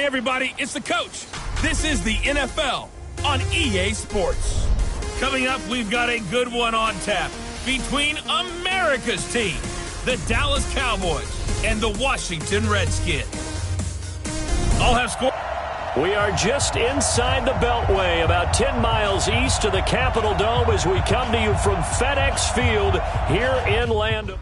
Hey, everybody, it's the coach. This is the NFL on EA Sports. Coming up, we've got a good one on tap between America's team, the Dallas Cowboys, and the Washington Redskins. I'll have score. We are just inside the Beltway, about 10 miles east of the Capitol Dome as we come to you from FedEx Field here in Orlando.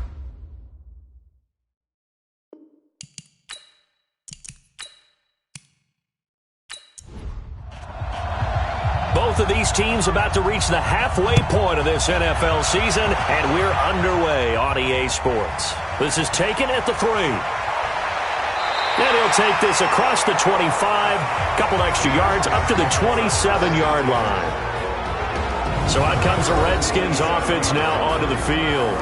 Both of these teams about to reach the halfway point of this NFL season, and we're underway on EA Sports. This is taken at the 3. And he'll take this across the 25, couple extra yards, up to the 27-yard line. So out comes the Redskins offense now onto the field.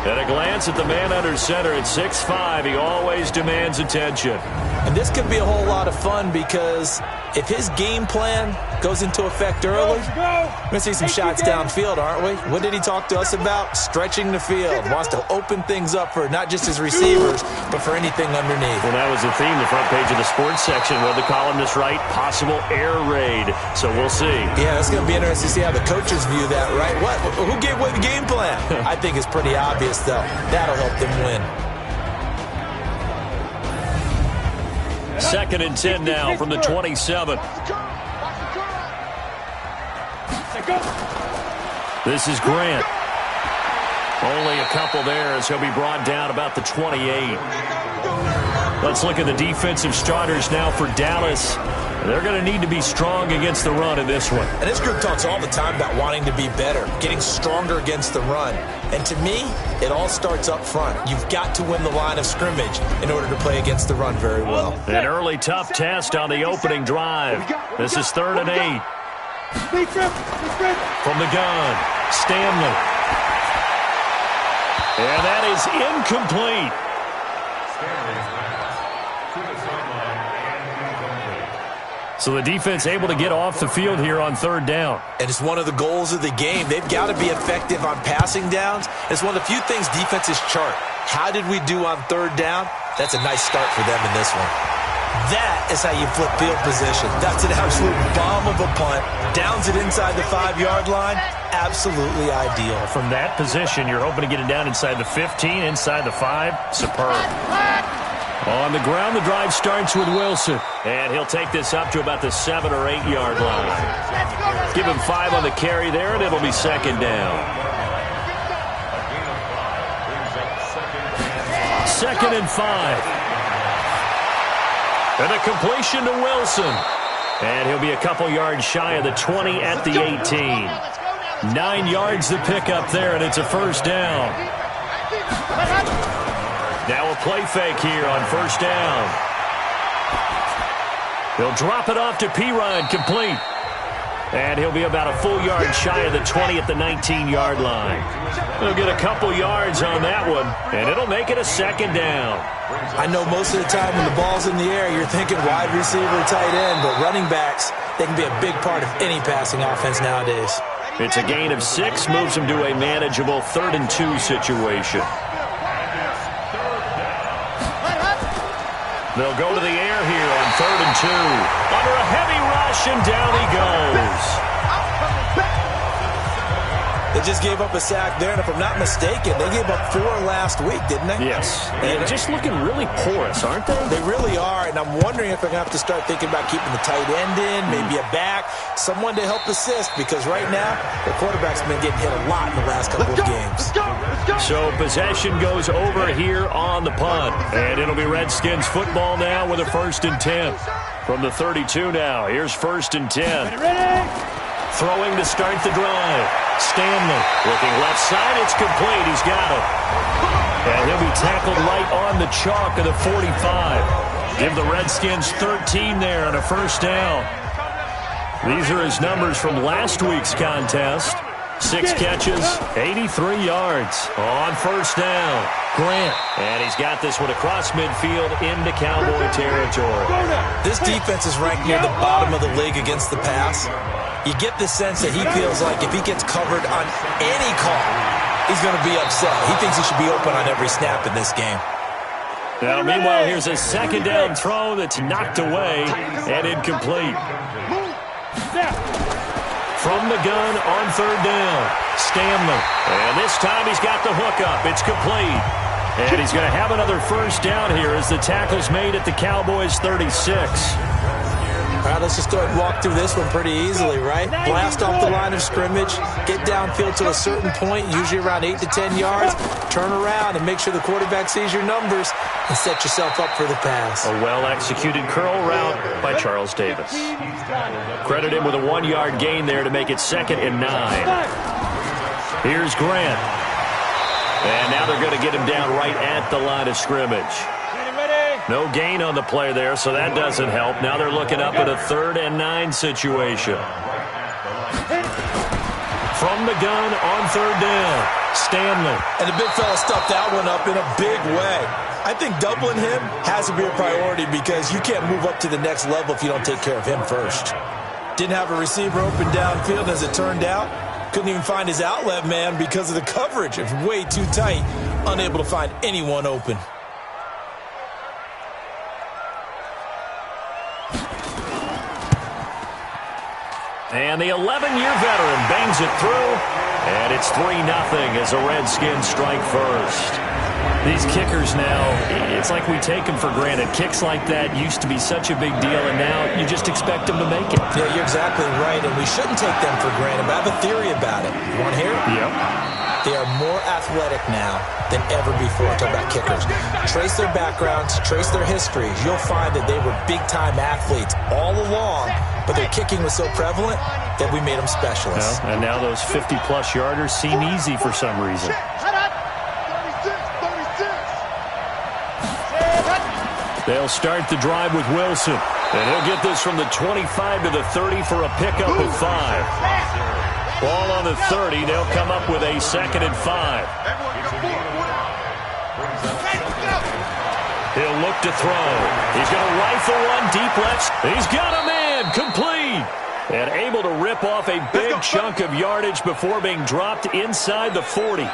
At a glance at the man under center at 6'5", he always demands attention. And this could be a whole lot of fun because if his game plan goes into effect early, we're going to see some shots downfield, aren't we? What did he talk to us about? Stretching the field. Wants to open things up for not just his receivers, but for anything underneath. Well, that was the theme, the front page of the sports section, where the columnist write possible air raid. So we'll see. Yeah, it's going to be interesting to see how the coaches view that, right? Who gave away the game plan? I think it's pretty obvious, though. That'll help them win. 2nd and 10 now from the 27. This is Grant. Only a couple there as he'll be brought down about the 28. Let's look at the defensive starters now for Dallas. They're going to need to be strong against the run in this one. And this group talks all the time about wanting to be better, getting stronger against the run. And to me, it all starts up front. You've got to win the line of scrimmage in order to play against the run very well. An early tough test on the opening drive. This is 3rd and 8. From the gun, Stanley. And that is incomplete. So the defense able to get off the field here on 3rd down. And it's one of the goals of the game. They've got to be effective on passing downs. It's one of the few things defenses chart. How did we do on 3rd down? That's a nice start for them in this one. That is how you flip field position. That's an absolute bomb of a punt. Downs it inside the 5-yard line. Absolutely ideal. From that position, you're hoping to get it down inside the 15, inside the 5. Superb. On the ground, the drive starts with Wilson. And he'll take this up to about the 7 or 8 yard line. Give him 5 on the carry there, and it'll be 2nd down. 2nd and 5. And a completion to Wilson. And he'll be a couple yards shy of the 20 at the 18. 9 yards to pick up there, and it's a 1st down. Now a play fake here on 1st down. He'll drop it off to Pirine, complete. And he'll be about a full yard shy of the 20 at the 19-yard line. He'll get a couple yards on that one, and it'll make it a 2nd down. I know most of the time when the ball's in the air, you're thinking wide receiver, tight end, but running backs, they can be a big part of any passing offense nowadays. It's a gain of 6, moves him to a manageable 3rd and 2 situation. They'll go to the air here on 3rd and 2. Under a heavy rush, and down he goes. They just gave up a sack there, and if I'm not mistaken, they gave up 4 last week, didn't they? Yes. And just looking really porous, aren't they? They really are, and I'm wondering if they're going to have to start thinking about keeping the tight end in, maybe a back, someone to help assist, because right now, the quarterback's been getting hit a lot in the last couple of games. So possession goes over here on the punt, and it'll be Redskins football now with a 1st and 10. From the 32 now, here's 1st and 10. Throwing to start the drive. Stanley looking left side. It's complete. He's got it. And he'll be tackled right on the chalk of the 45. Give the Redskins 13 there on a 1st down. These are his numbers from last week's contest. 6 catches, 83 yards on 1st down. Grant. And he's got this one across midfield into Cowboy territory. This defense is ranked near the bottom of the league against the pass. You get the sense that he feels like if he gets covered on any call, he's going to be upset. He thinks he should be open on every snap in this game. Now, meanwhile, here's a second down throw that's knocked away and incomplete. From the gun on third down, Stanley. And this time he's got the hook up. It's complete. And he's going to have another first down here as the tackle's made at the Cowboys' 36. All right, let's just go ahead and walk through this one pretty easily, right? Blast off the line of scrimmage, get downfield to a certain point, usually around 8 to 10 yards, turn around and make sure the quarterback sees your numbers and set yourself up for the pass. A well-executed curl route by Charles Davis. Credit him with a 1-yard gain there to make it 2nd and 9. Here's Grant. And now they're going to get him down right at the line of scrimmage. No gain on the play there, so that doesn't help. Now they're looking up at a 3rd and 9 situation. From the gun on third down, Stanley. And the big fella stuffed that one up in a big way. I think doubling him has to be a priority because you can't move up to the next level if you don't take care of him first. Didn't have a receiver open downfield as it turned out. Couldn't even find his outlet man because of the coverage. It was way too tight. Unable to find anyone open. And the 11-year veteran bangs it through, and it's 3-0 as the Redskins strike first. These kickers now, it's like we take them for granted. Kicks like that used to be such a big deal, and now you just expect them to make it. Yeah, you're exactly right, and we shouldn't take them for granted, but I have a theory about it. You want to hear it? Yep. They are more athletic now than ever before. I'm talking about kickers. Trace their backgrounds, trace their histories. You'll find that they were big-time athletes all along, but their kicking was so prevalent that we made them specialists. Well, and now those 50-plus yarders seem easy for some reason. They'll start the drive with Wilson, and he'll get this from the 25 to the 30 for a pickup of 5. Ball on the 30. They'll come up with a 2nd and 5. He'll look to throw. He's going to rifle one deep left. He's got a man. Complete. And able to rip off a big chunk of yardage before being dropped inside the 40.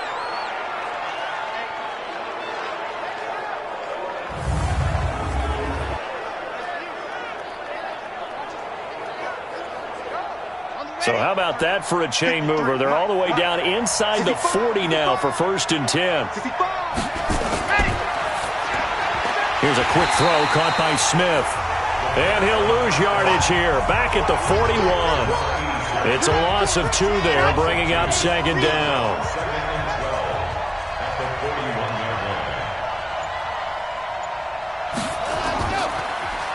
So how about that for a chain mover? They're all the way down inside the 40 now for 1st and 10. Here's a quick throw caught by Smith. And he'll lose yardage here. Back at the 41. It's a loss of 2 there, bringing up 2nd down.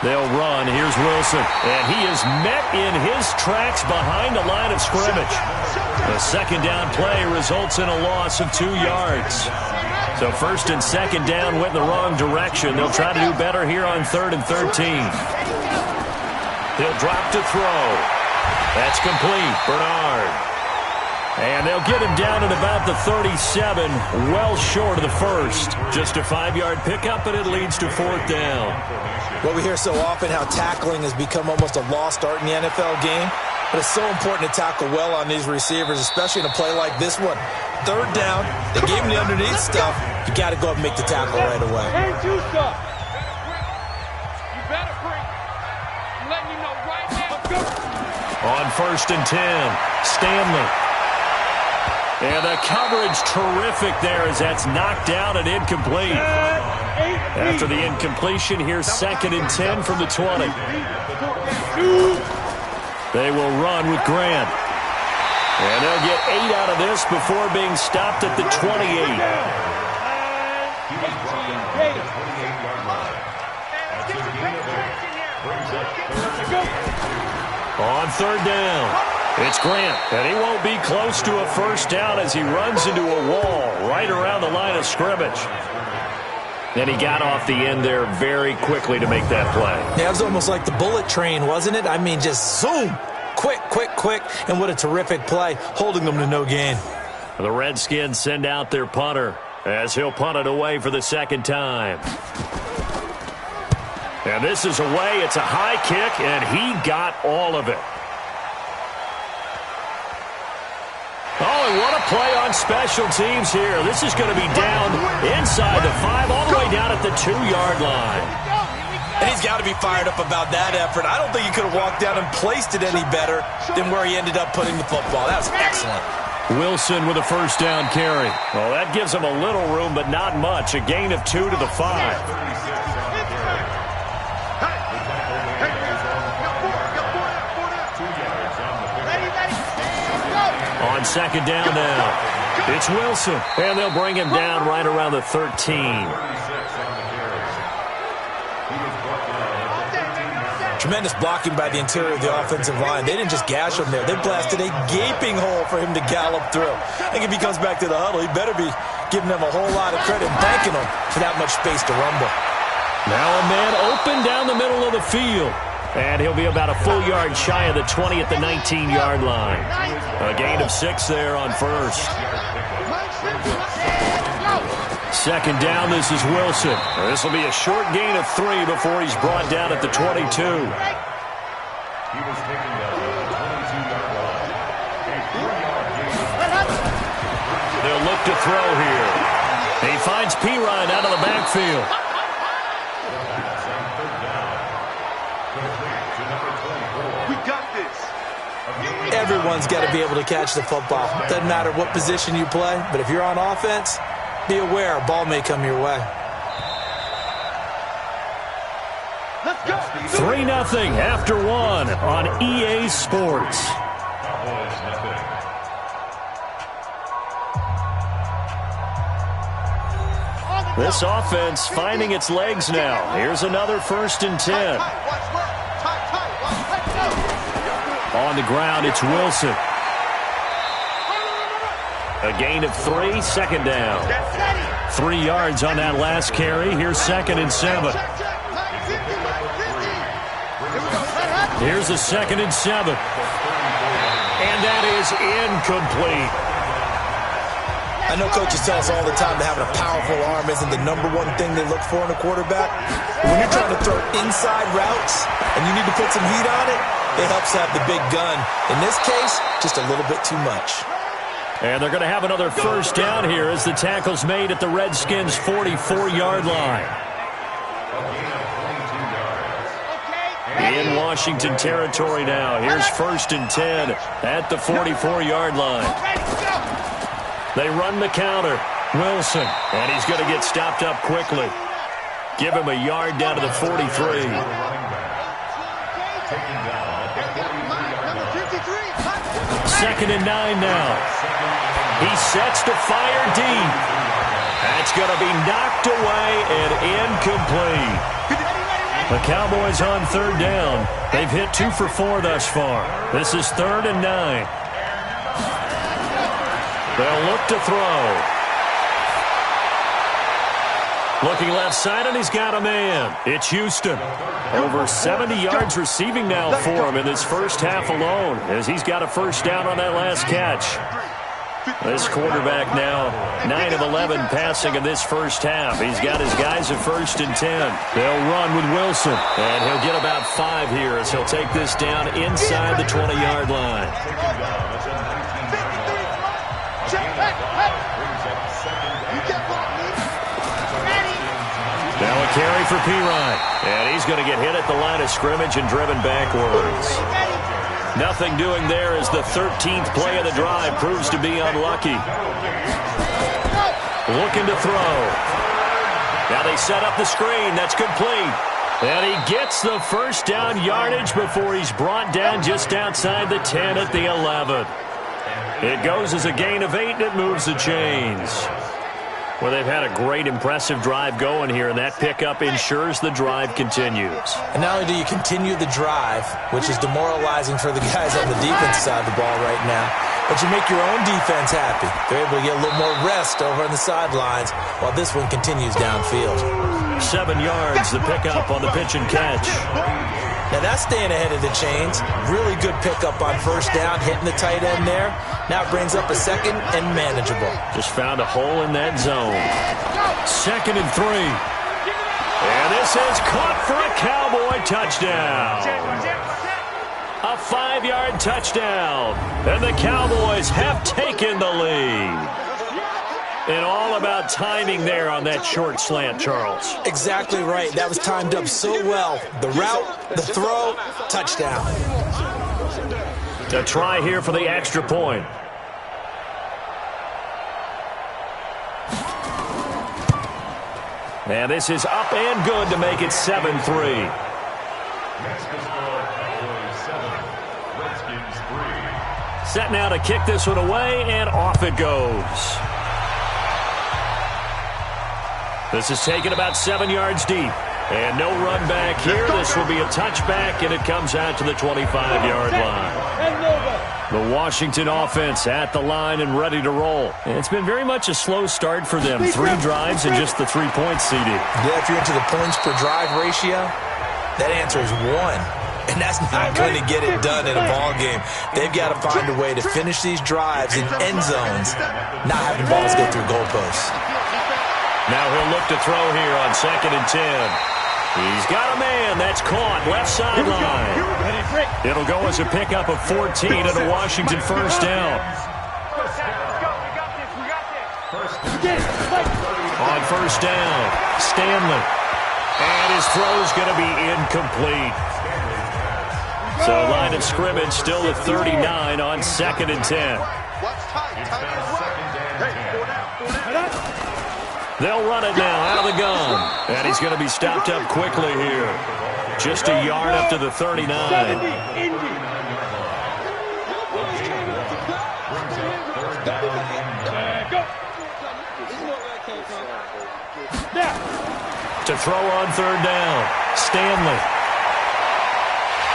They'll run. Here's Wilson. And he is met in his tracks behind the line of scrimmage. The 2nd down play results in a loss of 2 yards. So 1st and 2nd down went in the wrong direction. They'll try to do better here on 3rd and 13. He'll drop to throw. That's complete. Bernard. And they'll get him down at about the 37, well short of the 1st. Just a 5-yard pickup, and it leads to 4th down. Well, we hear so often how tackling has become almost a lost art in the NFL game. But it's so important to tackle well on these receivers, especially in a play like this one. 3rd down, they gave him the underneath stuff. You got to go up and make the tackle right away. Can't do stuff. You better break. I'm letting you know right now. On 1st and 10, Stanley. And the coverage terrific there as that's knocked down and incomplete. After the incompletion, here's 2nd and 10 from the 20. They will run with Grant. And they'll get 8 out of this before being stopped at the 28. On 3rd down, it's Grant, and he won't be close to a 1st down as he runs into a wall right around the line of scrimmage. And he got off the end there very quickly to make that play. Yeah, it was almost like the bullet train, wasn't it? I mean, just zoom, quick, and what a terrific play, holding them to no gain. The Redskins send out their punter as he'll punt it away for the 2nd time. And this is away. It's a high kick, and he got all of it. Oh, and what a play on special teams here. This is going to be down inside the 5, all the way down at the 2-yard line. And he's got to be fired up about that effort. I don't think he could have walked down and placed it any better than where he ended up putting the football. That was excellent. Wilson with a first down carry. Well, that gives him a little room, but not much. A gain of 2 to the 5. On second down now, it's Wilson, and they'll bring him down right around the 13. Tremendous blocking by the interior of the offensive line. They didn't just gash him there. They blasted a gaping hole for him to gallop through. I think if he comes back to the huddle, he better be giving them a whole lot of credit and thanking them for that much space to rumble. Now a man open down the middle of the field. And he'll be about a full yard shy of the 20 at the 19-yard line. A gain of 6 there on first. Second down, this is Wilson. This will be a short gain of 3 before he's brought down at the 22. They'll look to throw here. He finds Pirine out of the backfield. Everyone's got to be able to catch the football. Doesn't matter what position you play, but if you're on offense, be aware a ball may come your way. Let's go. 3-0 after 1 on EA Sports. This offense finding its legs now. Here's another 1st and 10. On the ground, it's Wilson. A gain of 3, second down. 3 yards on that last carry. Here's 2nd and 7. Here's a 2nd and 7. And that is incomplete. I know coaches tell us all the time that having a powerful arm isn't the #1 thing they look for in a quarterback. But when you're trying to throw inside routes and you need to put some heat on it, it helps have the big gun. In this case, just a little bit too much. And they're going to have another first down here as the tackle's made at the Redskins' 44-yard line. In Washington territory now. Here's 1st and 10 at the 44-yard line. They run the counter. Wilson, and he's going to get stopped up quickly. Give him a yard down to the 43. 2nd and 9 now. He sets to fire deep. That's going to be knocked away and incomplete. The Cowboys on 3rd down. They've hit 2 for 4 thus far. This is 3rd and 9. They'll look to throw. Looking left side, and he's got a man. It's Houston. Over 70 yards receiving now for him in this first half alone, as he's got a first down on that last catch. This quarterback now 9 of 11 passing in this first half. He's got his guys at 1st and 10. They'll run with Wilson, and he'll get about 5 here as he'll take this down inside the 20-yard line. Now a carry for Pirine, and he's going to get hit at the line of scrimmage and driven backwards. Nothing doing there as the 13th play of the drive proves to be unlucky. Looking to throw. Now they set up the screen. That's complete. And he gets the first down yardage before he's brought down just outside the 10 at the 11. It goes as a gain of 8, and it moves the chains. Well, they've had a great, impressive drive going here, and that pickup ensures the drive continues. And not only do you continue the drive, which is demoralizing for the guys on the defense side of the ball right now, but you make your own defense happy. They're able to get a little more rest over on the sidelines while this one continues downfield. 7 yards, the pickup on the pitch and catch. Now that's staying ahead of the chains. Really good pickup on first down, hitting the tight end there. Now it brings up a 2nd and manageable. Just found a hole in that zone. 2nd and 3. And this is caught for a Cowboy touchdown. A 5-yard touchdown. And the Cowboys have taken the lead. And all about timing there on that short slant, Charles. Exactly right. That was timed up so well. The route, the throw, touchdown. A try here for the extra point. And this is up and good to make it 7-3. Set now to kick this one away, and off it goes. This is taken about 7 yards deep. And no run back here. This will be a touchback, and it comes out to the 25-yard line. The Washington offense at the line and ready to roll. And it's been very much a slow start for them. 3 drives and just the 3 points, CD. Yeah, if you're into the points per drive ratio, that answer is 1. And that's not going to get it done in a ball game. They've got to find a way to finish these drives in end zones, not having balls go through goalposts. Now he'll look to throw here on 2nd and 10. He's got a man. That's caught left sideline. It'll go as a pickup of 14 and a Washington first down. On first down, Stanley. And his throw's going to be incomplete. So line of scrimmage still at 39 on 2nd and 10. They'll run it now out of the gun. And he's going to be stopped up quickly here. Just a yard up to the 39. To throw on 3rd down, Stanley.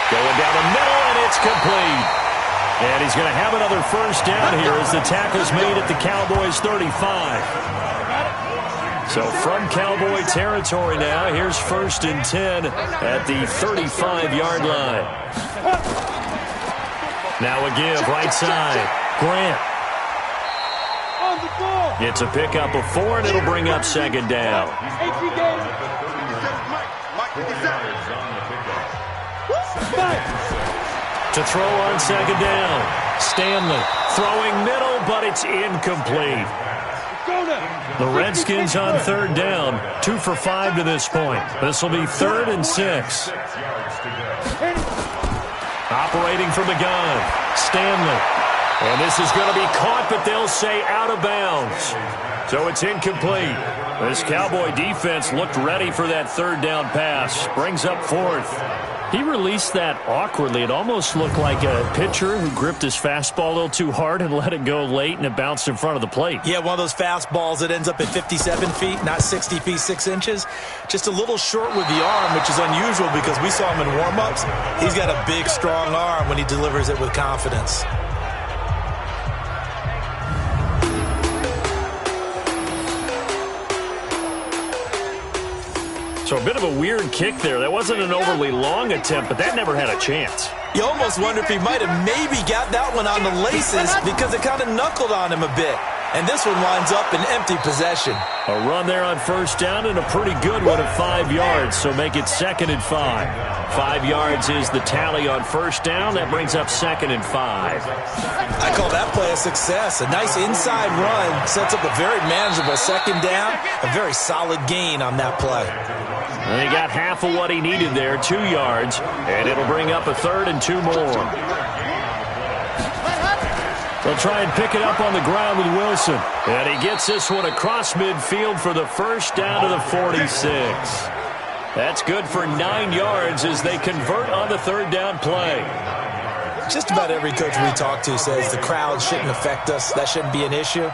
Going down the middle, and it's complete. And he's going to have another first down here as the tackle's made at the Cowboys' 35. So from Cowboy territory now, here's 1st and 10 at the 35-yard line. Now a give, right side, Grant. It's a pickup of 4, and it'll bring up 2nd down. To throw on 2nd down, Stanley throwing middle, but it's incomplete. The Redskins on 3rd down, 2 for 5 to this point. This will be 3rd and 6. Operating from the gun, Stanley. And this is going to be caught, but they'll say out of bounds. So it's incomplete. This Cowboy defense looked ready for that 3rd down pass. Brings up 4th. He released that awkwardly. It almost looked like a pitcher who gripped his fastball a little too hard and let it go late, and it bounced in front of the plate. Yeah, one of those fastballs that ends up at 57 feet, not 60 feet, 6 inches. Just a little short with the arm, which is unusual because we saw him in warm-ups. He's got a big, strong arm when he delivers it with confidence. So a bit of a weird kick there. That wasn't an overly long attempt, but that never had a chance. You almost wonder if he might have maybe got that one on the laces because it kind of knuckled on him a bit. And this one winds up in empty possession. A run there on first down and a pretty good one of 5 yards, so make it 2nd and 5. 5 yards is the tally on first down. That brings up 2nd and 5. I call that play a success. A nice inside run sets up a very manageable 2nd down. A very solid gain on that play. And he got half of what he needed there, 2 yards, and it'll bring up a 3rd and 2 more. They'll try and pick it up on the ground with Wilson. And he gets this one across midfield for the first down to the 46. That's good for 9 yards as they convert on the 3rd down play. Just about every coach we talk to says the crowd shouldn't affect us. That shouldn't be an issue.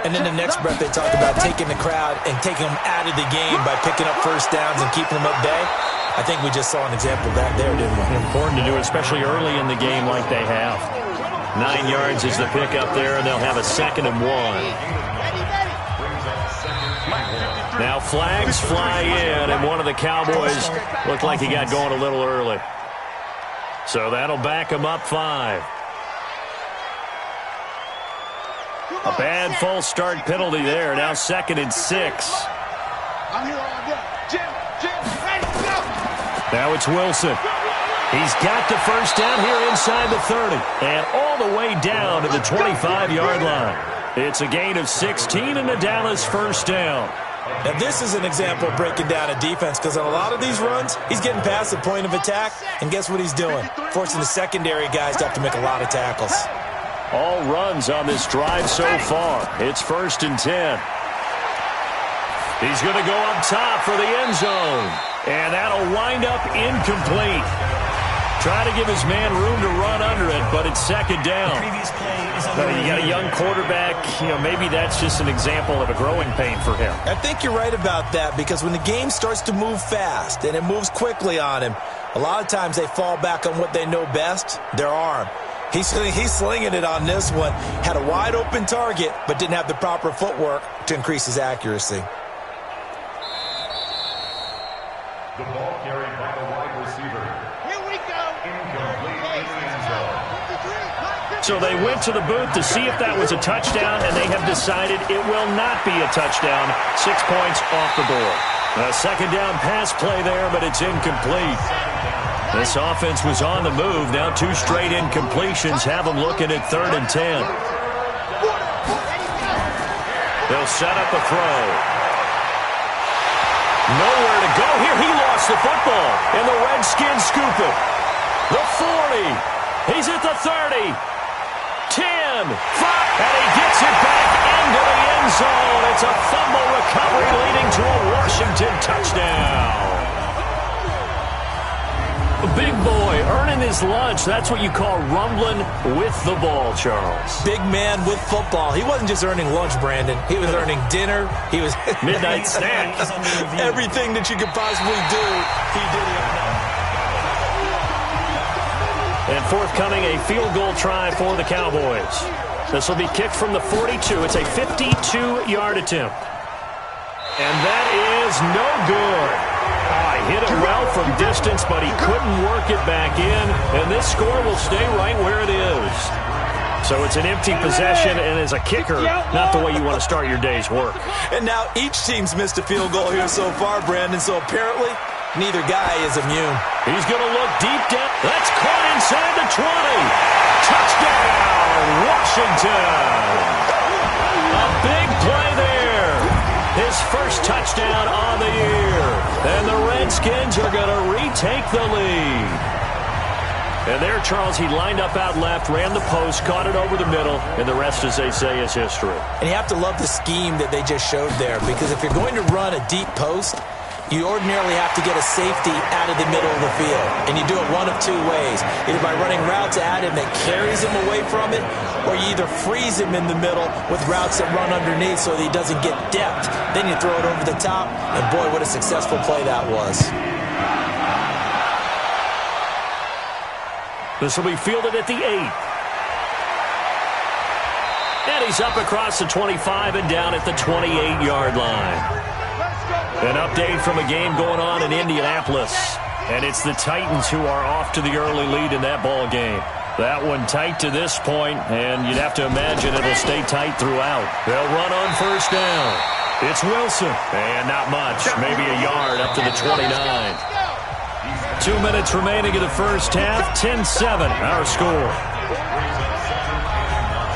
And then the next breath they talk about taking the crowd and taking them out of the game by picking up first downs and keeping them at bay. I think we just saw an example of that there, didn't we? Important to do, especially early in the game like they have. 9 yards is the pickup there, and they'll have a 2nd and 1. Now flags fly in, and one of the Cowboys looked like he got going a little early. So that'll back him up 5. A bad false start penalty there. Now 2nd and 6. Now it's Wilson. He's got the first down here inside the 30 and all the way down to the 25-yard line. It's a gain of 16 and a Dallas first down. Now, this is an example of breaking down a defense because on a lot of these runs, he's getting past the point of attack, and guess what he's doing? Forcing the secondary guys to have to make a lot of tackles. All runs on this drive so far. It's 1st and 10. He's going to go up top for the end zone, and that'll wind up incomplete. Try to give his man room to run under it, but it's 2nd down. You got a young quarterback. Maybe that's just an example of a growing pain for him. I think you're right about that because when the game starts to move fast and it moves quickly on him, a lot of times they fall back on what they know best, their arm. He's slinging it on this one. Had a wide open target, but didn't have the proper footwork to increase his accuracy. The ball carried by the wide receiver. Here we go. So they went to the booth to see if that was a touchdown, and they have decided it will not be a touchdown. 6 points off the board. A 2nd down pass play there, but it's incomplete. This offense was on the move. Now 2 straight incompletions have them looking at 3rd and 10. They'll set up a throw. Nowhere to go here. He lost the football, and the Redskins scoop it. The 40. He's at the 30. 10. 5. And he gets it back into the end zone. It's a fumble recovery leading to a Washington touchdown. Big boy earning his lunch. That's what you call rumbling with the ball, Charles. Big man with football. He wasn't just earning lunch, Brandon. He was earning dinner. He was midnight snack. Everything that you could possibly do, he did it. And forthcoming, a field goal try for the Cowboys. This will be kicked from the 42. It's a 52-yard attempt. And that is no good. He hit it well from distance, but he couldn't work it back in. And this score will stay right where it is. So it's an empty possession, and as a kicker, not the way you want to start your day's work. And now each team's missed a field goal here so far, Brandon. So apparently, neither guy is immune. He's going to look deep down. That's caught inside the 20. Touchdown, Washington. A big play there. His first touchdown on the year. And the Redskins are going to retake the lead. And there, Charles, he lined up out left, ran the post, caught it over the middle, and the rest, as they say, is history. And you have to love the scheme that they just showed there, because if you're going to run a deep post, you ordinarily have to get a safety out of the middle of the field. And you do it one of 2 ways. Either by running routes at him that carries him away from it, or you either freeze him in the middle with routes that run underneath so that he doesn't get depth. Then you throw it over the top, and boy, what a successful play that was. This will be fielded at the 8. And he's up across the 25 and down at the 28-yard line. An update from a game going on in Indianapolis. And it's the Titans who are off to the early lead in that ball game. That one tight to this point, and you'd have to imagine it'll stay tight throughout. They'll run on first down. It's Wilson. And not much, maybe a yard up to the 29. 2 minutes remaining in the first half. 10-7, our score.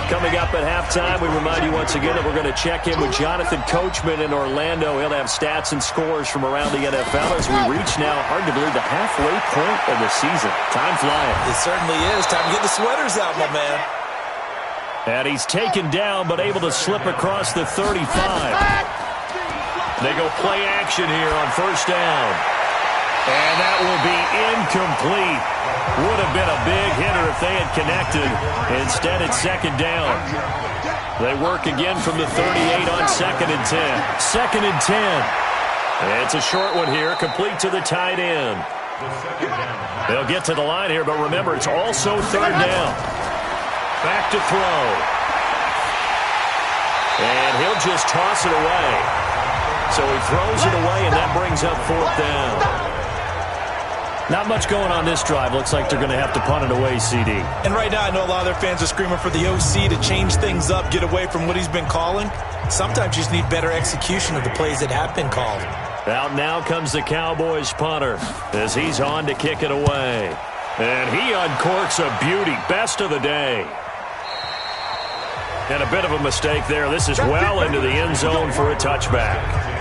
Coming up at halftime, we remind you once again that we're going to check in with Jonathan Coachman in Orlando. He'll have stats and scores from around the NFL as we reach now, hard to believe, the halfway point of the season. Time flying. It certainly is. Time to get the sweaters out, my man. And he's taken down, but able to slip across the 35. They go play action here on first down. And that will be incomplete. Would have been a big hitter if they had connected. Instead, it's 2nd down. They work again from the 38 on 2nd and 10. 2nd and 10. It's a short one here, complete to the tight end. They'll get to the line here, but remember, it's also 3rd down. Back to throw. And he'll just toss it away. So he throws it away, and that brings up 4th down. Not much going on this drive. Looks like they're going to have to punt it away, CD. And right now, I know a lot of their fans are screaming for the OC to change things up, get away from what he's been calling. Sometimes you just need better execution of the plays that have been called. Out now comes the Cowboys punter as he's on to kick it away. And he uncorks a beauty. Best of the day. And a bit of a mistake there. This is well into the end zone for a touchback.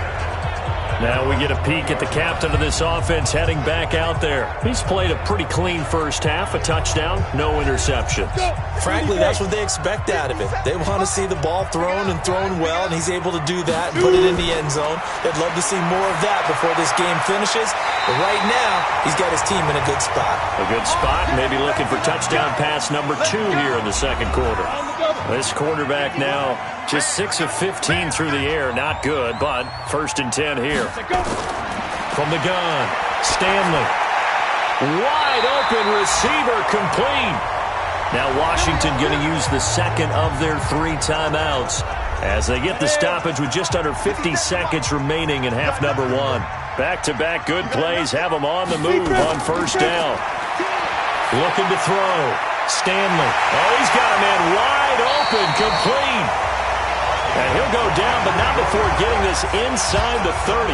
Now we get a peek at the captain of this offense heading back out there. He's played a pretty clean first half, a touchdown, no interceptions. Frankly, that's what they expect out of him. They want to see the ball thrown and thrown well, and he's able to do that and put it in the end zone. They'd love to see more of that before this game finishes. But right now, he's got his team in a good spot. A good spot, maybe looking for touchdown pass number 2 here in the second quarter. This quarterback now just 6 of 15 through the air. Not good, but 1st and 10 here. From the gun, Stanley. Wide open receiver, complete. Now Washington going to use the second of their 3 timeouts as they get the stoppage with just under 50 seconds remaining in half number 1. Back-to-back good plays have them on the move on 1st down. Looking to throw. Stanley. Oh, he's got a man wide open, complete. And he'll go down, but not before getting this inside the 30.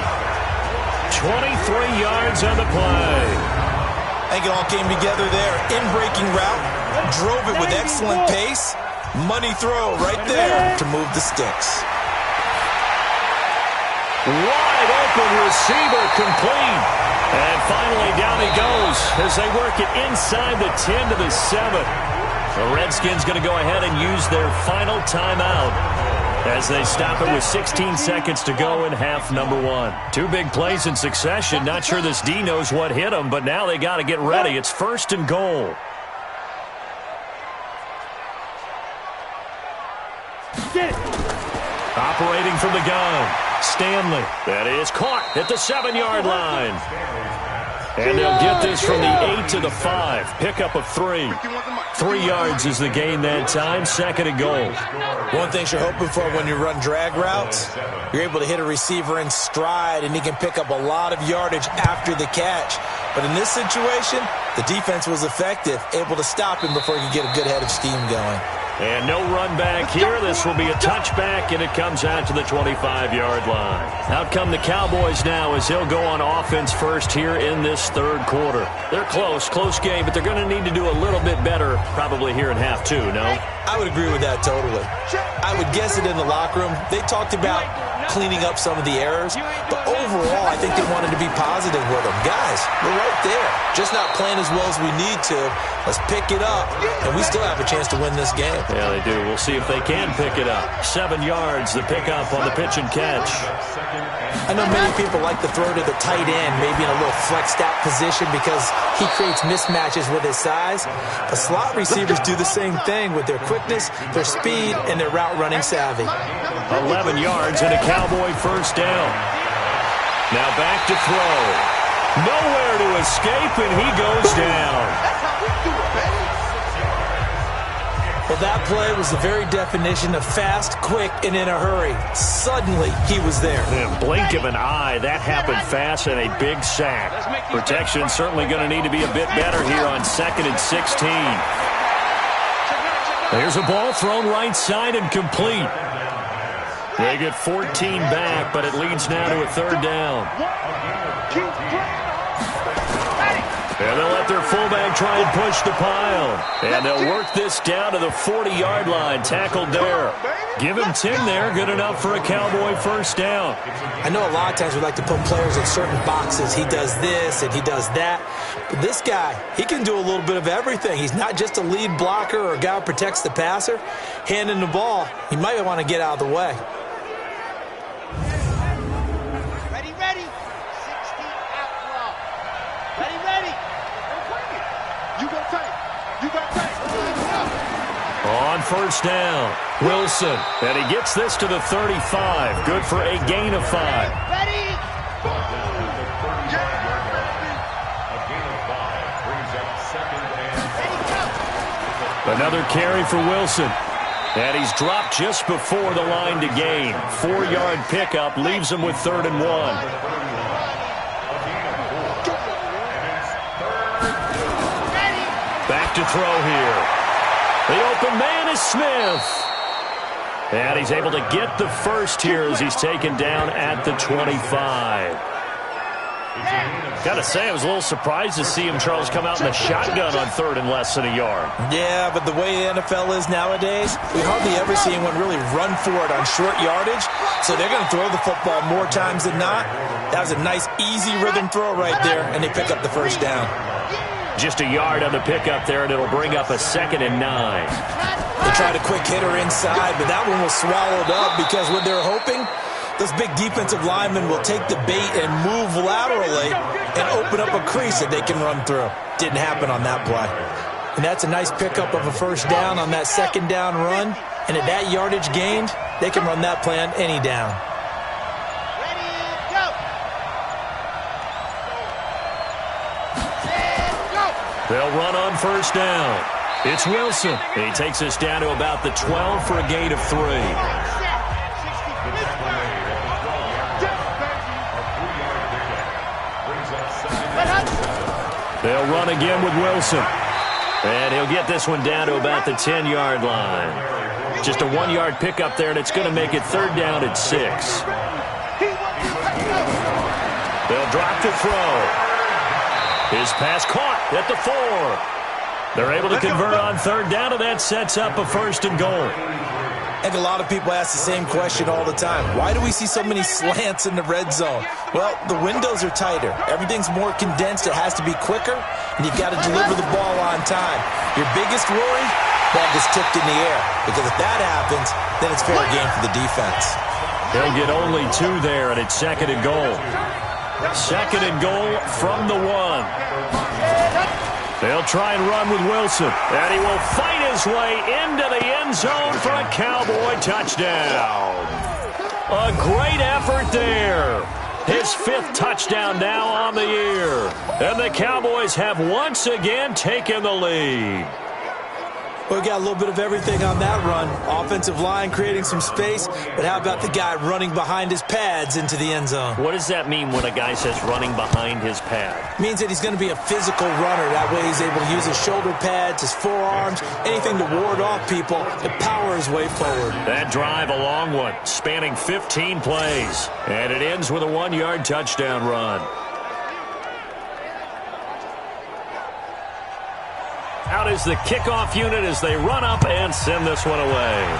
23 yards on the play. I think it all came together there. In-breaking route, drove it with excellent pace. Money throw right there to move the sticks. Wide open receiver, complete. And finally down he goes as they work it inside the 10 to the 7. The Redskins going to go ahead and use their final timeout as they stop it with 16 seconds to go in half number 1. 2 big plays in succession. Not sure this D knows what hit them, but now they got to get ready. It's 1st and goal. Operating from the gun, Stanley. That is caught at the 7-yard line. And they'll get this from the 8 to the 5. Pickup of 3. 3 yards is the gain that time. 2nd and goal. One thing you're hoping for when you run drag routes, you're able to hit a receiver in stride, and he can pick up a lot of yardage after the catch. But in this situation, the defense was effective, able to stop him before he could get a good head of steam going. And no run back here. This will be a touchback, and it comes out to the 25-yard line. Out come the Cowboys now as he'll go on offense first here in this 3rd quarter. They're close game, but they're going to need to do a little bit better probably here in half 2, no? I would agree with that totally. I would guess it in the locker room. They talked about cleaning up some of the errors, but overall, I think they wanted to be positive with them. Guys, we're right there. Just not playing as well as we need to. Let's pick it up, and we still have a chance to win this game. Yeah, they do. We'll see if they can pick it up. 7 yards, the pickup on the pitch and catch. I know many people like to throw to the tight end, maybe in a little flexed out position because he creates mismatches with his size. The slot receivers do the same thing with their quickness, their speed, and their route running savvy. 11 yards and a Cowboy 1st down. Now back to throw. Nowhere to escape, and he goes down. Well, that play was the very definition of fast, quick, and in a hurry. Suddenly, he was there. In a blink of an eye, that happened fast and a big sack. Protection certainly going to need to be a bit better here on 2nd and 16. There's a ball thrown right side and complete. They get 14 back, but it leads now to a 3rd down. And they'll let their fullback try and push the pile. And they'll work this down to the 40-yard line. Tackled there. Give him 10 there. Good enough for a Cowboy 1st down. I know a lot of times we like to put players in certain boxes. He does this and he does that. But this guy, he can do a little bit of everything. He's not just a lead blocker or a guy who protects the passer. Handing the ball, he might want to get out of the way. Ready. 16 out low. Ready. You go tight. On 1st down, Wilson. And he gets this to the 35. Good for a gain of 5. Ready. Another carry for Wilson. And he's dropped just before the line to gain. 4-yard pickup leaves him with 3rd and 1. Back to throw here. The open man is Smith. And he's able to get the first here as he's taken down at the 25. Gotta say, I was a little surprised to see him, Charles, come out in the shotgun on third and less than a yard. Yeah, but the way the NFL is nowadays, we hardly ever see anyone really run for it on short yardage, so they're going to throw the football more times than not. That was a nice, easy rhythm throw right there, and they pick up the first down. Just a yard on the pickup there, and it'll bring up a 2nd and 9. They tried a quick hitter inside, but that one was swallowed up because when they're hoping, those big defensive linemen will take the bait and move laterally and open up a crease that they can run through. Didn't happen on that play. And that's a nice pickup of a first down on that 2nd down run. And at that yardage gained, they can run that play on any down. They'll run on first down. It's Wilson. He takes us down to about the 12 for a gain of 3. They'll run again with Wilson. And he'll get this one down to about the 10-yard line. Just a 1-yard pickup there, and it's going to make it 3rd down at 6. They'll drop to throw. His pass caught at the 4. They're able to convert on 3rd down, and that sets up a 1st and goal. And a lot of people ask the same question all the time. Why do we see so many slants in the red zone? Well, the windows are tighter. Everything's more condensed. It has to be quicker, and you've got to deliver the ball on time. Your biggest worry, ball gets tipped in the air. Because if that happens, then it's fair game for the defense. They'll get only 2 there, and it's 2nd and goal. 2nd and goal from the 1. They'll try and run with Wilson, and he will fight his way into the end zone for a Cowboy touchdown. A great effort there. His 5th touchdown now on the year. And the Cowboys have once again taken the lead. We got a little bit of everything on that run. Offensive line creating some space, but how about the guy running behind his pads into the end zone? What does that mean when a guy says running behind his pad? Means that he's going to be a physical runner. That way he's able to use his shoulder pads, his forearms, anything to ward off people to power his way forward. That drive, a long one, spanning 15 plays. And it ends with a 1-yard touchdown run. Out is the kickoff unit as they run up and send this one away.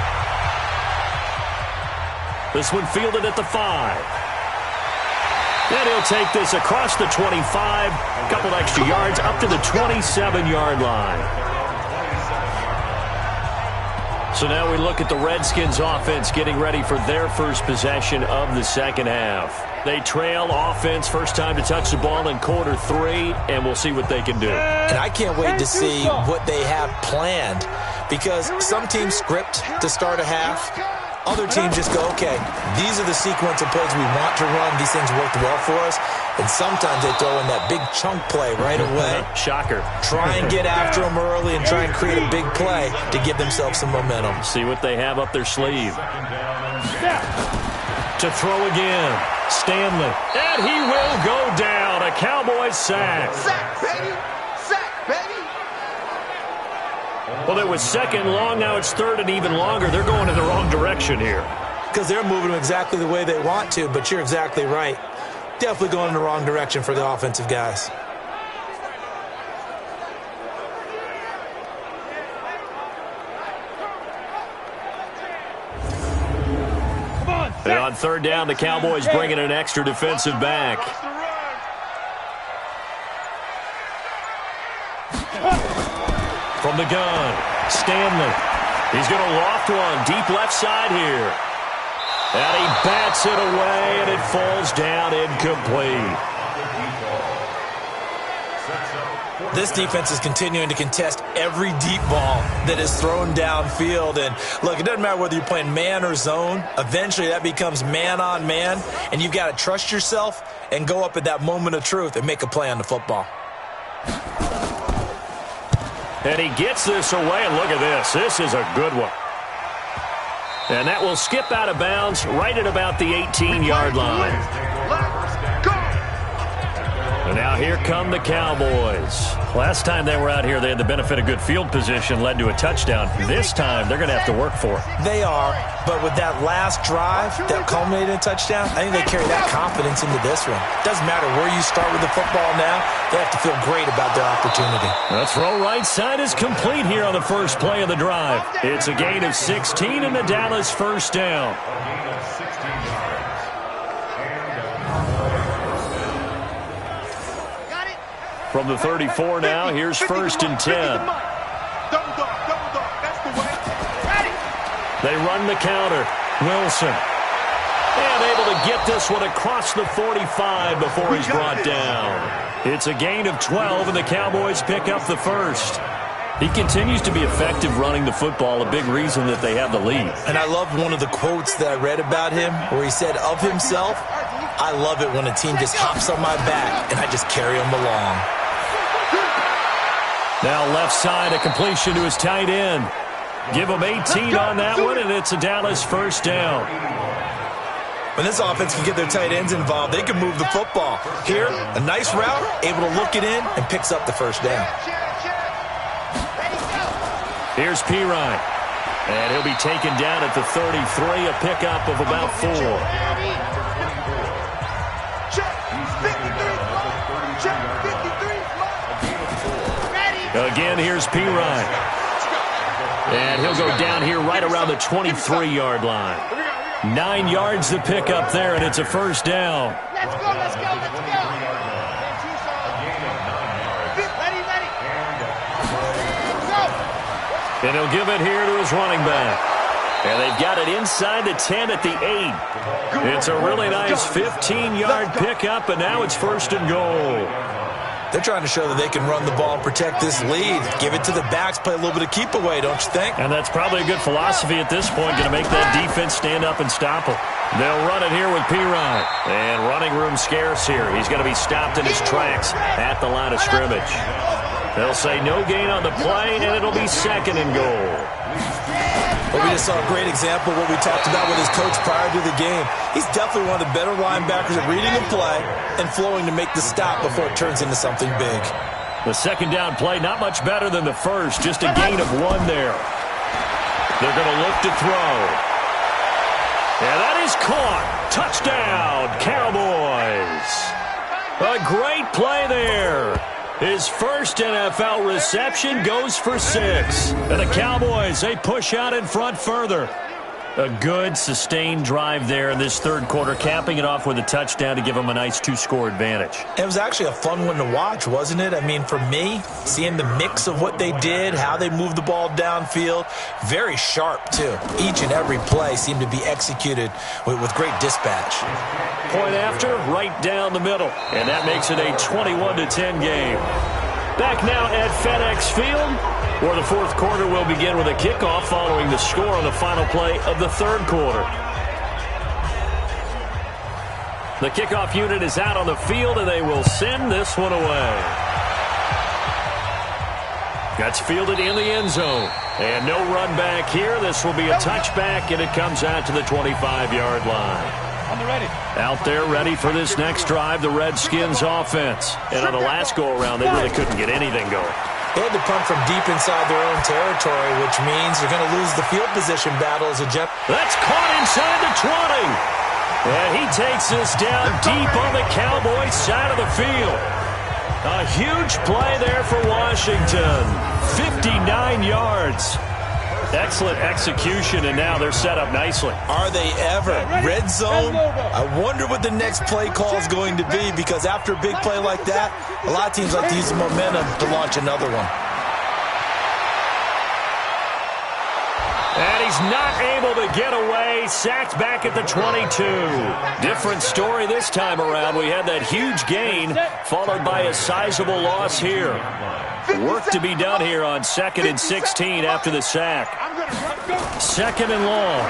This one fielded at the 5. And he'll take this across the 25, a couple extra yards up to the 27-yard line. So now we look at the Redskins offense getting ready for their first possession of the second half. They trail offense, first time to touch the ball in quarter 3, and we'll see what they can do. And I can't wait to see what they have planned, because some teams script to start a half. Other teams just go, okay, these are the sequence of plays we want to run. These things worked well for us. And sometimes they throw in that big chunk play right away. Shocker. Try and get after them early and try and create a big play to give themselves some momentum. See what they have up their sleeve. To throw again. Stanley. And he will go down. A Cowboys sack. Sack, baby. Sack, baby. Well, it was 2nd long. Now it's 3rd and even longer. They're going in the wrong direction here. Because they're moving exactly the way they want to, but you're exactly right. Definitely going in the wrong direction for the offensive guys. And on 3rd down, the Cowboys bring in an extra defensive back. From the gun, Stanley. He's going to loft one deep left side here. And he bats it away, and it falls down incomplete. This defense is continuing to contest every deep ball that is thrown downfield. And look, it doesn't matter whether you're playing man or zone. Eventually, that becomes man on man. And you've got to trust yourself and go up at that moment of truth and make a play on the football. And he gets this away, and look at this. This is a good one. And that will skip out of bounds right at about the 18-yard line. Let's go. And now here come the Cowboys. Last time they were out here, they had the benefit of good field position, led to a touchdown. This time, they're going to have to work for it. They are, but with that last drive that culminated in a touchdown, I think they carry that confidence into this one. Doesn't matter where you start with the football now, they have to feel great about their opportunity. The throw right side is complete here on the first play of the drive. It's a gain of 16 and the Dallas first down. From the 34 now, here's first and 10. They run the counter. Wilson. And able to get this one across the 45 before he's brought down. It's a gain of 12, and the Cowboys pick up the first. He continues to be effective running the football, a big reason that they have the lead. And I love one of the quotes that I read about him where he said of himself, I love it when a team just hops on my back and I just carry them along. Now left side, a completion to his tight end. Give him 18 on that one, and it's a Dallas first down. When this offense can get their tight ends involved, they can move the football. Here, a nice route, able to look it in, and picks up the first down. Here's Pirine. And he'll be taken down at the 33, a pickup of about 4. Again, here's Pirine. And he'll go down here right around the 23-yard line. 9 yards to pick up there, and it's a first down. Let's go, let's go, let's go. Ready, ready. Go. And he'll give it here to his running back. And they've got it inside the 10 at the 8. It's a really nice 15-yard pickup, and now it's first and goal. They're trying to show that they can run the ball and protect this lead. Give it to the backs, play a little bit of keep away, don't you think? And that's probably a good philosophy at this point, going to make that defense stand up and stop them. They'll run it here with Pirine. And running room scarce here. He's going to be stopped in his tracks at the line of scrimmage. They'll say no gain on the play, and it'll be second and goal. Well, we just saw a great example of what we talked about with his coach prior to the game. He's definitely one of the better linebackers at reading the play and flowing to make the stop before it turns into something big. The second down play, not much better than the first. Just a gain of 1 there. They're going to look to throw. And that is caught. Touchdown, Cowboys. A great play there. His first NFL reception goes for 6. And the Cowboys, they push out in front further. A good, sustained drive there in this third quarter, capping it off with a touchdown to give them a nice 2-score advantage. It was actually a fun one to watch, wasn't it? I mean, for me, seeing the mix of what they did, how they moved the ball downfield, very sharp, too. Each and every play seemed to be executed with great dispatch. Point after, right down the middle. And that makes it a 21-10 game. Back now at FedEx Field, where the fourth quarter will begin with a kickoff following the score on the final play of the third quarter. The kickoff unit is out on the field, and they will send this one away. That's fielded in the end zone. And no run back here. This will be a touchback, and it comes out to the 25-yard line. Out there ready for this next drive, the Redskins offense. And on the last go-around, they really couldn't get anything going. They had to punt from deep inside their own territory, which means they're going to lose the field position battle as a jet. That's caught inside the 20. And he takes this down deep on the Cowboys side of the field. A huge play there for Washington. 59 yards. Excellent execution, and now they're set up nicely. Are they ever? Red zone? I wonder what the next play call is going to be, because after a big play like that, a lot of teams like to use the momentum to launch another one. And he's not able to get away. Sacked back at the 22. Different story this time around. We had that huge gain followed by a sizable loss here. Work to be done here on 2nd and 16 after the sack. 2nd and long.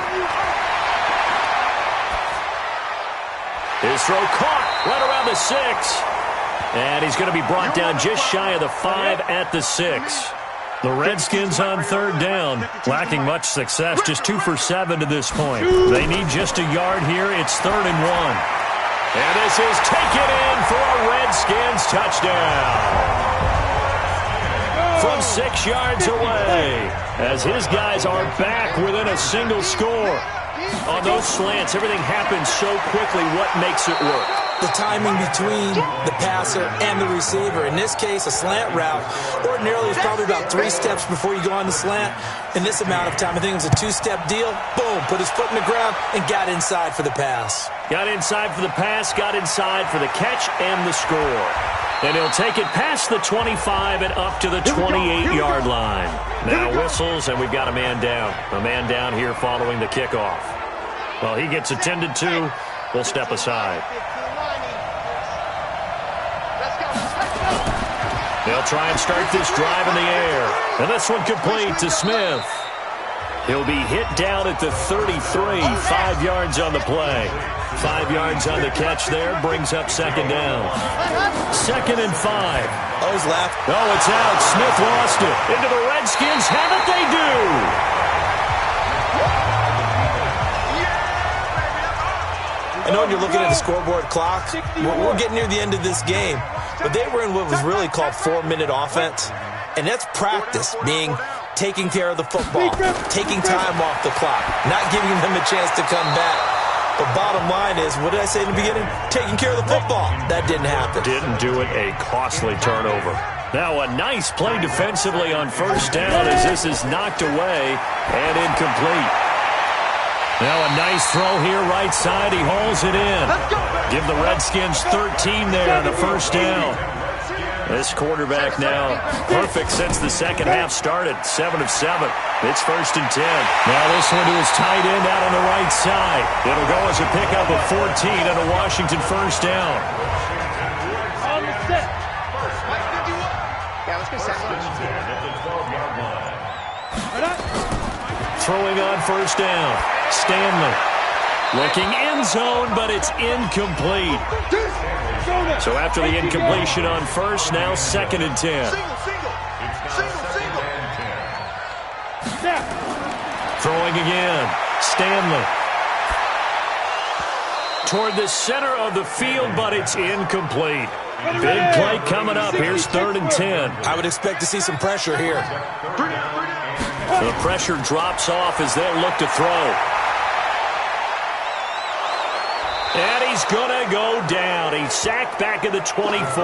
His throw caught right around the 6. And he's going to be brought down just shy of the 5 at the 6. The Redskins on third down, lacking much success, just 2 for 7 to this point. They need just a yard here. It's 3rd and 1. And this is taken in for a Redskins touchdown. From 6 yards away, as his guys are back within a single score. On those slants, everything happens so quickly. What makes it work? The timing between the passer and the receiver. In this case, a slant route ordinarily is probably about 3 steps before you go on the slant. In this amount of time, I think it was a 2-step deal. Boom, put his foot in the ground and got inside for the pass. Got inside for the pass, got inside for the catch and the score. And he'll take it past the 25 and up to the 28-yard line. Now whistles, and we've got a man down. A man down here following the kickoff. Well, he gets attended to. We'll step aside. They'll try and start this drive in the air. And this one complete to Smith. He'll be hit down at the 33, 5 yards on the play. 5 yards on the catch there, brings up second down. 2nd and 5. Oh, he's left. Oh, it's out. Smith lost it. Into the Redskins. Have it they do. I know when you're looking at the scoreboard clock, we're getting near the end of this game. But they were in what was really called 4-minute offense. And that's practice, being taking care of the football, taking time off the clock, not giving them a chance to come back. The bottom line is, what did I say in the beginning? Taking care of the football. That didn't happen. Didn't do it. A costly turnover. Now a nice play defensively on first down as this is knocked away and incomplete. Now a nice throw here right side. He hauls it in. Give the Redskins 13 there on the first down. This quarterback now perfect since the second half started. 7 of 7. It's 1st and 10. Now this one to his tight end out on the right side. It'll go as a pickup of 14 and a Washington first down. On the set. Yeah, let's go set. Throwing on first down. Stanley. Looking end zone, but it's incomplete. So after the incompletion on first, now 2nd and 10. Throwing again. Stanley. Toward the center of the field, but it's incomplete. Big play coming up. Here's 3rd and 10. I would expect to see some pressure here. The pressure drops off as they'll look to throw. And he's going to go down. He's sacked back at the 24.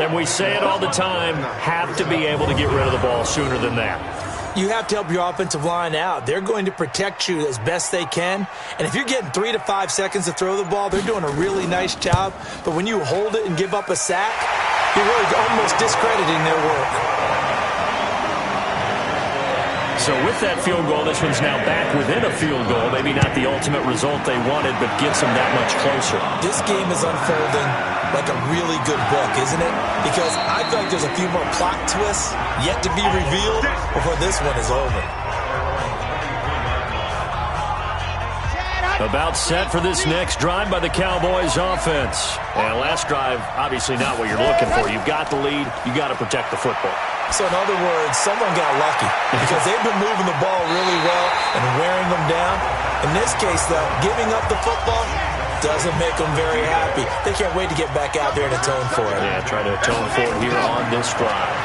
And we say it all the time, have to be able to get rid of the ball sooner than that. You have to help your offensive line out. They're going to protect you as best they can. And if you're getting 3 to 5 seconds to throw the ball, they're doing a really nice job. But when you hold it and give up a sack, you're really almost discrediting their work. So with that field goal, this one's now back within a field goal. Maybe not the ultimate result they wanted, but gets them that much closer. This game is unfolding like a really good book, isn't it? Because I feel like there's a few more plot twists yet to be revealed before this one is over. About set for this next drive by the Cowboys offense. And last drive, obviously not what you're looking for. You've got the lead. You've got to protect the football. So in other words, someone got lucky because they've been moving the ball really well and wearing them down. In this case, though, giving up the football doesn't make them very happy. They can't wait to get back out there and atone for it. Yeah, try to atone for it here on this drive.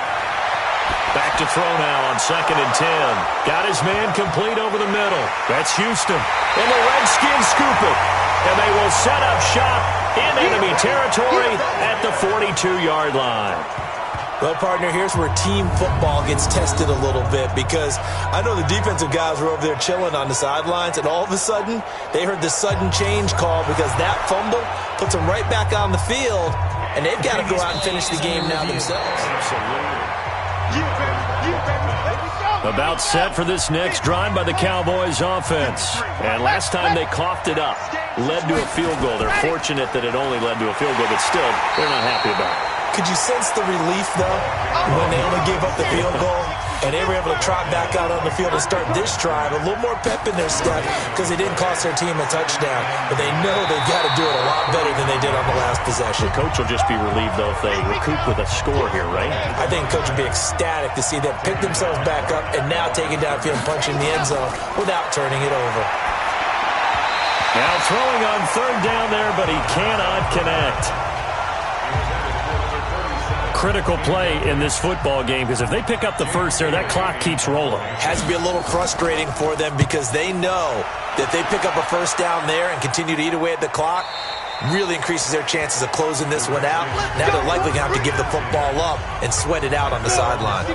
Back to throw now on 2nd and 10. Got his man complete over the middle. That's Houston. And the Redskins scoop it. And they will set up shop in enemy territory at the 42-yard line. Well, partner, here's where team football gets tested a little bit because I know the defensive guys were over there chilling on the sidelines, and all of a sudden, they heard the sudden change call because that fumble puts them right back on the field, and they've got to go out and finish the game now themselves. About set for this next drive by the Cowboys offense. And last time they coughed it up, led to a field goal. They're fortunate that it only led to a field goal, but still, they're not happy about it. Could you sense the relief, though, when they only gave up the field goal and they were able to trot back out on the field and start this drive? A little more pep in their step because they didn't cost their team a touchdown, but they know they've got to do it a lot better than they did on the last possession. The coach will just be relieved, though, if they recoup with a score here, right? I think coach will be ecstatic to see them pick themselves back up and now take it downfield and punch in the end zone without turning it over. Now throwing on third down there, but he cannot connect. Critical play in this football game, because if they pick up the first there, that clock keeps rolling. Has to be a little frustrating for them because they know that they pick up a first down there and continue to eat away at the clock, really increases their chances of closing this one out. Now they're likely going to have to give the football up and sweat it out on the sideline.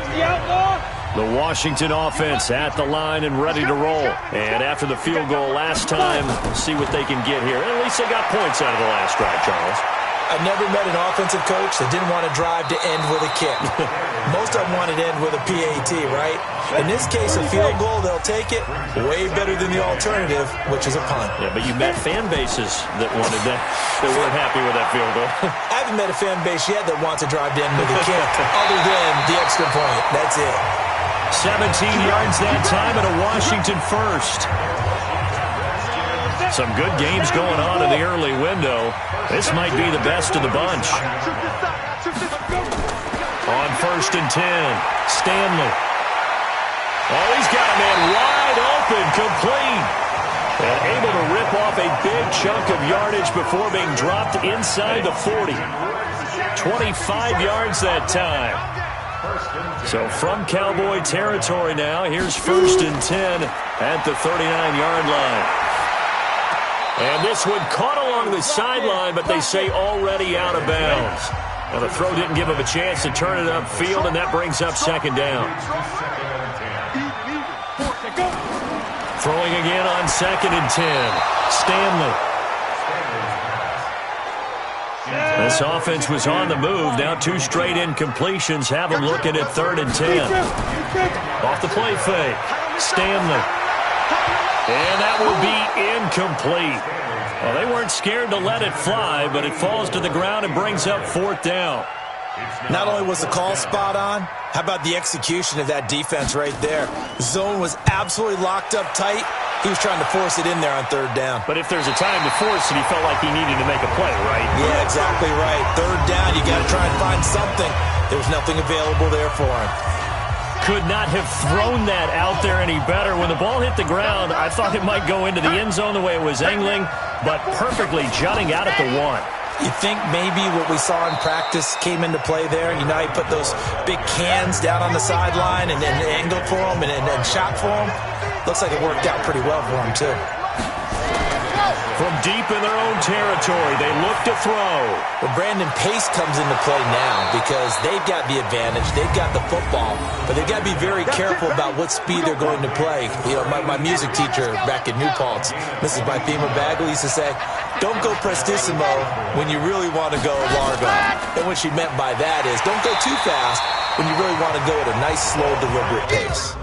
The Washington offense at the line and ready to roll. And after the field goal last time, we'll see what they can get here. At least they got points out of the last drive, Charles. I've never met an offensive coach that didn't want to drive to end with a kick. Most of them wanted to end with a PAT, right? In this case, a field goal, they'll take it. Way better than the alternative, which is a punt. Yeah, but you met fan bases that wanted that, that weren't happy with that field goal. I haven't met a fan base yet that wants to drive to end with a kick, other than the extra point. That's it. 17 yards that time and a Washington first. Some good games going on in the early window. This might be the best of the bunch. On 1st and 10, Stanley. Oh, he's got a man wide open, complete. And able to rip off a big chunk of yardage before being dropped inside the 40. 25 yards that time. So from Cowboy territory now, here's 1st and 10 at the 39-yard line. And this one caught along the sideline, but they say already out of bounds. Now the throw didn't give him a chance to turn it upfield, and that brings up 2nd down. Throwing again on 2nd and 10. Stanley. This offense was on the move. Now 2 straight incompletions have them looking at 3rd and 10. Off the play fake. Stanley. And that will be incomplete. Well, they weren't scared to let it fly, but it falls to the ground and brings up 4th down. Not only was the call spot on, how about the execution of that defense right there? The zone was absolutely locked up tight. He was trying to force it in there on 3rd down. But if there's a time to force it, he felt like he needed to make a play, right? Yeah, exactly right. 3rd down, you got to try and find something. There was nothing available there for him. Could not have thrown that out there any better. When the ball hit the ground, I thought it might go into the end zone the way it was angling, but perfectly jutting out at the 1. You think maybe what we saw in practice came into play there? You know, he put those big cans down on the sideline and then angled for him and shot for him. Looks like it worked out pretty well for him, too. From deep in their own territory, they look to throw. Well, Brandon, pace comes into play now because they've got the advantage. They've got the football, but they've got to be very careful about what speed they're going to play. You know, my music teacher back in New Paltz, Mrs. Bythema Bagley, used to say, don't go prestissimo when you really want to go largo. And what she meant by that is don't go too fast when you really want to go at a nice, slow, deliberate pace.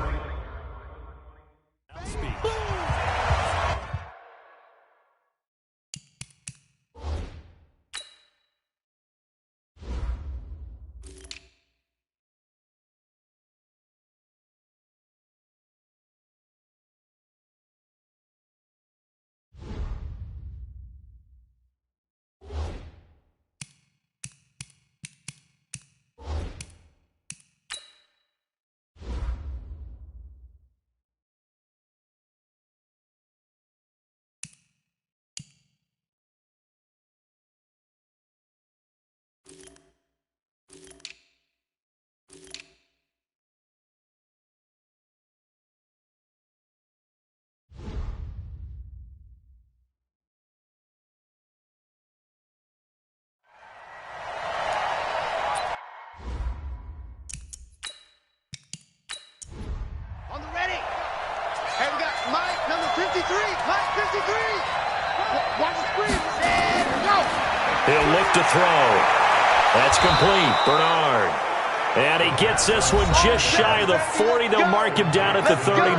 He'll look to throw. That's complete. Bernard. And he gets this one just shy of the 40. They'll mark him down at the 39.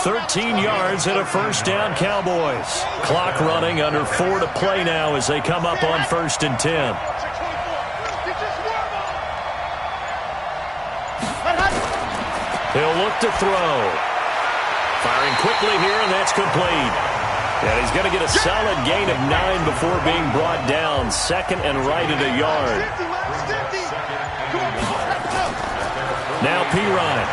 13 yards and a 1st down, Cowboys. Clock running, under 4 to play now as they come up on 1st and 10. He'll look to throw. Firing quickly here, and that's complete. And he's going to get a solid gain of 9 before being brought down. 2nd and right at a yard. Now Pirine.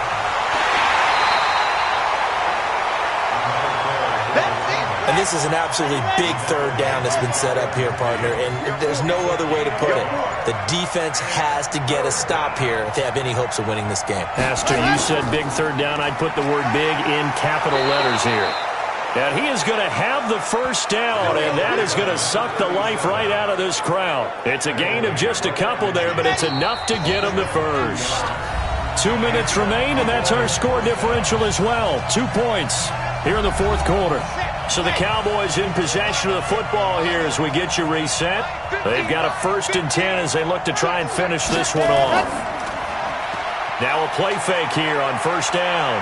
And And this is an absolutely big third down that's been set up here, partner, and there's no other way to put it. The defense has to get a stop here if they have any hopes of winning this game. Pastor, you said big third down. I'd put the word big in capital letters here. And he is going to have the first down, and that is going to suck the life right out of this crowd. It's a gain of just a couple there, but it's enough to get him the first. 2 minutes remain, and that's our score differential as well. 2 points here in the fourth quarter. So the Cowboys in possession of the football here as we get you reset. They've got a 1st and 10 as they look to try and finish this one off. Now a play fake here on 1st down.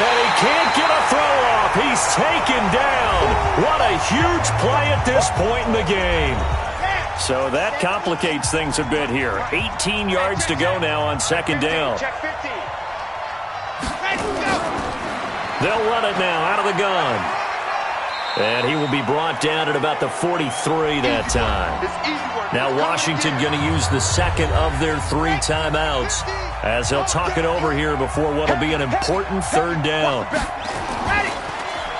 And he can't get a throw off. He's taken down. What a huge play at this point in the game. So that complicates things a bit here. 18 yards to go now on 2nd down. They'll run it now out of the gun. And he will be brought down at about the 43 that time. Now Washington going to use the second of their 3 timeouts as they'll talk it over here before what will be an important 3rd down.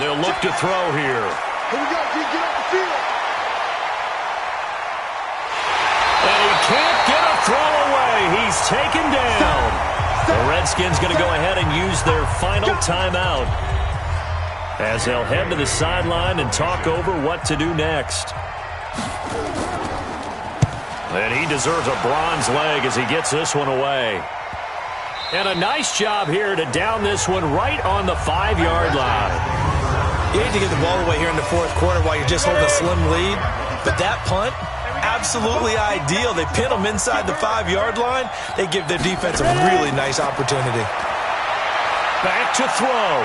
They'll look to throw here. Here we go, get off the field. And he can't get a throw away. He's taken down. The Redskins going to go ahead and use their final timeout as they'll head to the sideline and talk over what to do next. And he deserves a bronze leg as he gets this one away. And a nice job here to down this one right on the 5-yard line. You need to get the ball away here in the fourth quarter while you're just holding a slim lead. But that punt, absolutely ideal. They pin them inside the 5-yard line. They give their defense a really nice opportunity. Back to throw.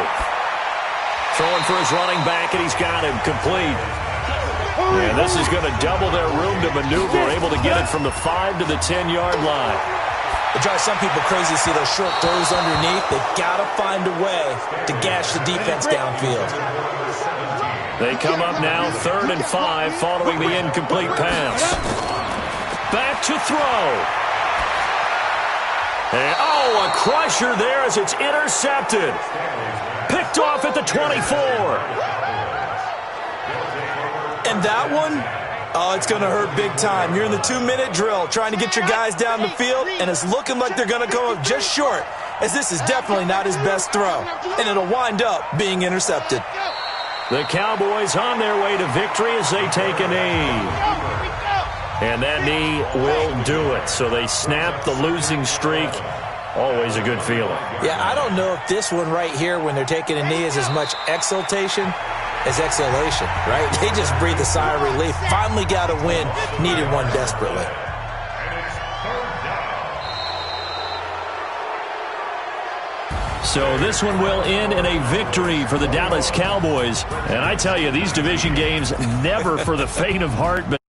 Throwing for his running back, and he's got him complete. And this is going to double their room to maneuver, able to get it from the 5 to the 10-yard line. It drives some people crazy to see those short throws underneath. They've got to find a way to gash the defense downfield. They come up now 3rd and 5 following the incomplete pass. Back to throw. And, oh, a crusher there as it's intercepted. Picked off at the 24. And that one, oh, it's going to hurt big time. You're in the 2-minute drill trying to get your guys down the field, and it's looking like they're going to go up just short, as this is definitely not his best throw, and it'll wind up being intercepted. The Cowboys on their way to victory as they take a knee. And that knee will do it. So they snap the losing streak. Always a good feeling. Yeah, I don't know if this one right here, when they're taking a knee, is as much exultation as exhalation, right? They just breathe a sigh of relief. Finally got a win. Needed one desperately. So this one will end in a victory for the Dallas Cowboys. And I tell you, these division games never for the faint of heart. But